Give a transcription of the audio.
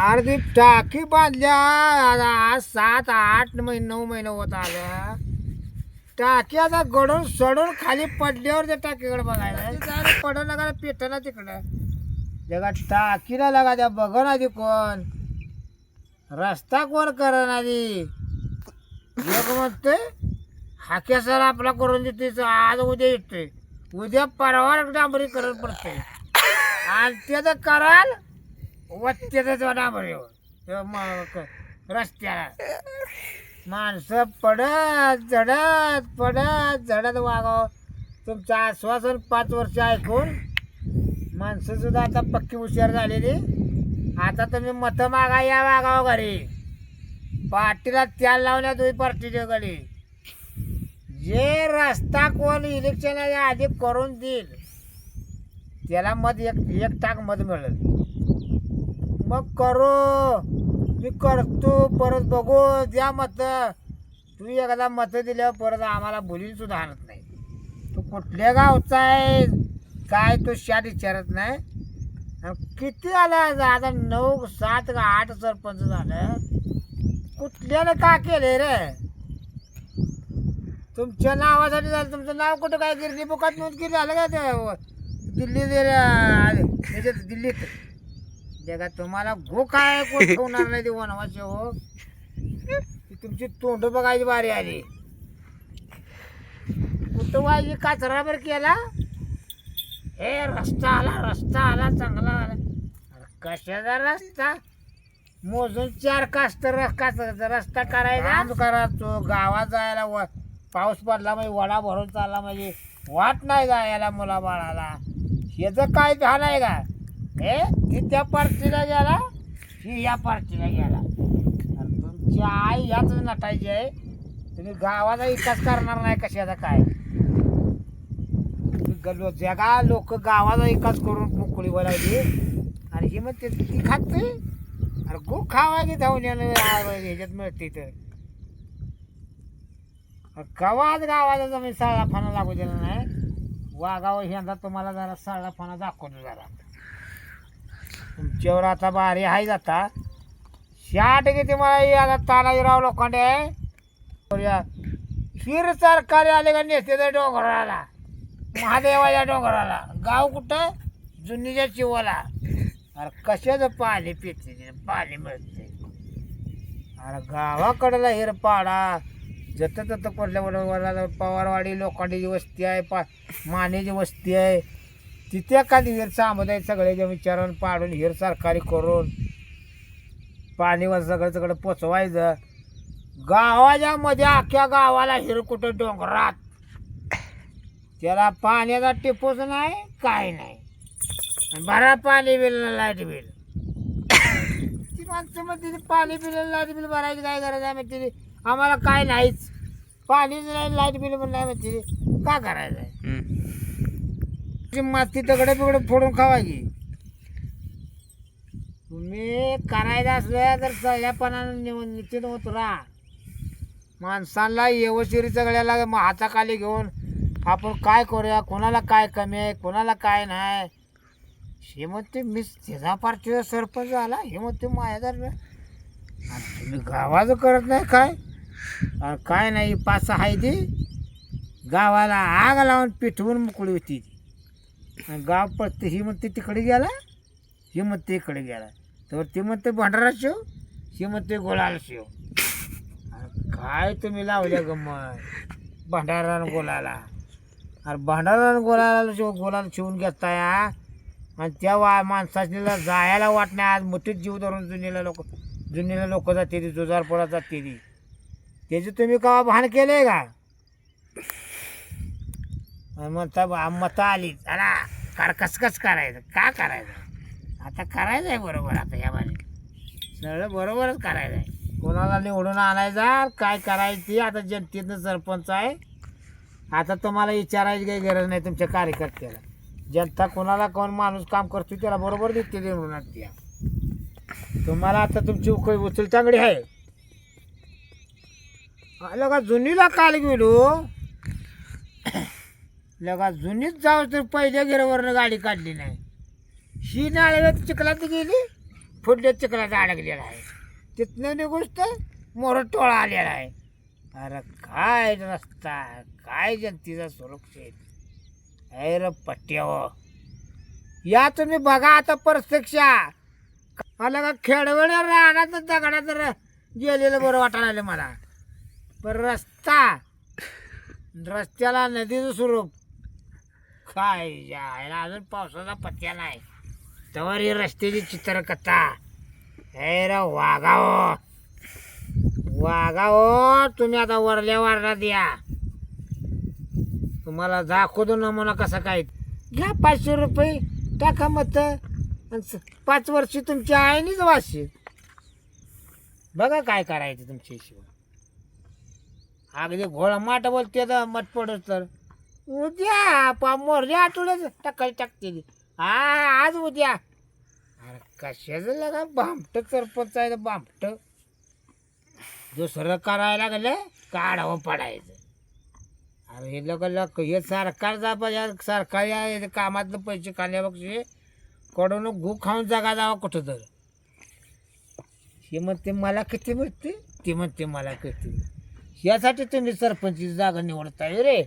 अर्धी टाकी बांधल्या. आज 7, 8, 9 महिने होत आल्या. टाकी आता गडून सडून खाली पडल्यावर त्या टाकीकडे बघायला पडून लागा पेटना तिकडं जगा टाकीला लागा त्या बघ ना ती कोण रस्ता कोण करना आधी एक म्हणतोय हाक्या सर आपला करून देते आज उद्या येतोय उद्या परवा डांबरी करत पडते आणि ते तर कराल वत्तेच डांबरी रस्त्याला माणसं पडत झडत वागावं. तुमचं आश्वासन 5 वर्ष ऐकून माणसं सुद्धा आता पक्की हुशार झालेली. आता तुम्ही मतं मागा या वागावं घरी पार्टीला त्याल लावल्या तुम्ही पार्टीच्या घरी. जे रस्ता कोण इलेक्शनाच्या आधी करून देईल त्याला मत एक टाक मत मिळेल. मग करो मी करतो परत बघू द्या मत. तू एखादा मत दिल्यावर परत आम्हाला बोलील सुद्धा आणत नाही. तू कुठल्या गावचा आहे काय तो शाट विचारत नाही. किती आला आता 9, 7 का 8 सरपंच झालं. कुठल्यानं का केले रे तुमच्या नावासाठी झालं. तुमचं नाव कुठं काय गिरणी बुकात नोंद केली झालं का ते दिल्लीत दिल्लीत जगात तुम्हाला गो काय कोण ठेवणार नाही ते वनवाचे हो. तुमची तोंड बघायची बारी आली. कुठं वाजी कचरावर केला हे रस्ता आला चांगला आला. कशाचा रस्ता मोजून 4 कास्तर रस्ता करायचा करा. तो गावात जायला पाऊस पडला म्हणजे वडा भरून चालला म्हणजे वाट नाही जायला मुला बाळाला. ह्याचं काय झालं आहे का हे त्या पार्टीला गेला ही या पार्टीला गेला. तुमची आई याच नटायची आहे. तुम्ही गावाचा विकास करणार नाही कशाचा काय. जगा लोक गावाचा विकास करून मोकळी बोलायची आणि ही मग ती खाते. अरे गो खावा की धावण्यानं ह्याच्यात मिळते तर गावात गावाचा जमीन साळा फाना लागू दिला नाही. वागावं ह्यांदा तुम्हाला जरा साळा फाना दाखवतो जरा. तुमच्यावर आता बारी आहे जाता 60 किती मला आता तानाजीराव लोखंडे हिर सरकारी आले का नेते त्या डोंगराला महादेवाच्या डोंगराला. गाव कुठं जुनीच्या चिवाला. अरे कशाचं पाणी पिते पाणी मिळते. अरे गावाकडला हिर पाडा जत तत पडल्या पवारवाडी लोखंडीची वस्ती आहे मानेची वस्ती आहे तिथे एखादी हिर सामुदायिक सगळ्याच्या विचारून पाडून हिर सरकारी करून पाणीवर सगळं पोचवायचं. गावाच्या मध्ये अख्ख्या गावाला हिर कुठं डोंगरात त्याला पाण्याचा टिपूच नाही काय नाही. भरा पाणी बिल लाईट बिल ती माणसं मग तिथे पाणी बिल लाईट बिल भरायची काय गरज आहे मग तिथे आम्हाला काय नाहीच पाणीच नाही लाईट बिल पण नाही मग तिथे का करायचं आहे. माती दगडे बिगडे फोडून खावायची. तुम्ही करायचं असलं तर सगळ्यापणानं निश्चित उतरा. माणसांना व्यवस्थित सगळ्याला हाताखाली घेऊन आपण काय करूया कोणाला काय कमी आहे कोणाला काय नाही. हे म्हणते मी त्याचा पार्टीचा सरपंच झाला हे म्हणते माझ्या तुम्ही गावाचं करत नाही काय काय नाही. 5-6 आहे ती गावाला आग लावून पिठवून मोकळी होती ती. गाव पडते ही म्हणते तिकडे गेला ही म्हणते इकडे गेला तर ती म्हणते भंडारा शिव ही म्हणते गोलाला शिव. काय तुम्ही लावल्या गमत भंडारा गोलाला. अरे भंडारा गोलाला शिव गोलाला शिवून घेताय आणि त्या माणसाला जायला वाट नाही. आज मोठीच जीव धरून जुनीला लोक जाते ती जुजारपोळा जाते ती त्याची तुम्ही केव्हा भान केलंय का. म्हणता मतं आली चला कसकस करायचं का करायचं आता करायचं आहे बरोबर. आता या बाजूने सगळं बरोबरच करायचं आहे. कोणाला निवडून आणायचा काय करायची आता जनतेनं सरपंच आहे. आता तुम्हाला विचारायची काही गरज नाही तुमच्या कार्यकर्त्याला. जनता कोणाला कोण माणूस काम करतो त्याला बरोबर देते निवडून आणते. तुम्हाला आता तुमची उचल चांगली आहे. लगा जुनीला काल गेलो लगा जुनीच जाऊ तर पहिल्या गिरावरनं गाडी काढली नाही. ही नाळ्यात चिखलात गेली फुडल्या चिखलाचा अडकलेला आहे. तिथनं निघून तर मोरटोळा आलेला आहे. अरे काय रस्ता, काय जनतेचा सुरक्षित आहे रे पट्ट्यावर. या तुम्ही बघा आता प्रत्यक्ष. मला का खेळवण्या राहणार दगडात गेलेलं बरं वाटायला आलं मला. पण रस्त्याला नदीचं स्वरूप काय यायला अजून पावसाचा पत्त्या नाही. तवर ही रस्त्याची चित्रकथा. हे रे वाघाओ वाघाओ, तुम्ही आता वरल्या वारणात या. तुम्हाला दाखवतो नमुना कसा काय. घ्या 500 रुपये टाका मत. 5 वर्ष तुमच्या आईनीच वाशी. बघा काय करायचं तुमच्या हिशोब. अगदी घोळा माट बोलते तर मट पडत तर उद्या मोरल्या आठवड्यात टाकायला टाकते. आज उद्या. अरे कशाचं लगा भामट सरपंच आहे. भामट दुसरं करायला लागलं काढावं पडायचं. अरे हे लोक हे सरकार जा पाहिजे. सरकारी कामातलं पैसे खाण्यापेक्षा कडून गु खाऊन जागा जावा कुठं तर. हे म्हणते मला किती मिळते, ती म्हणते मला किती. यासाठी तुम्ही सरपंचची जागा निवडताय रे.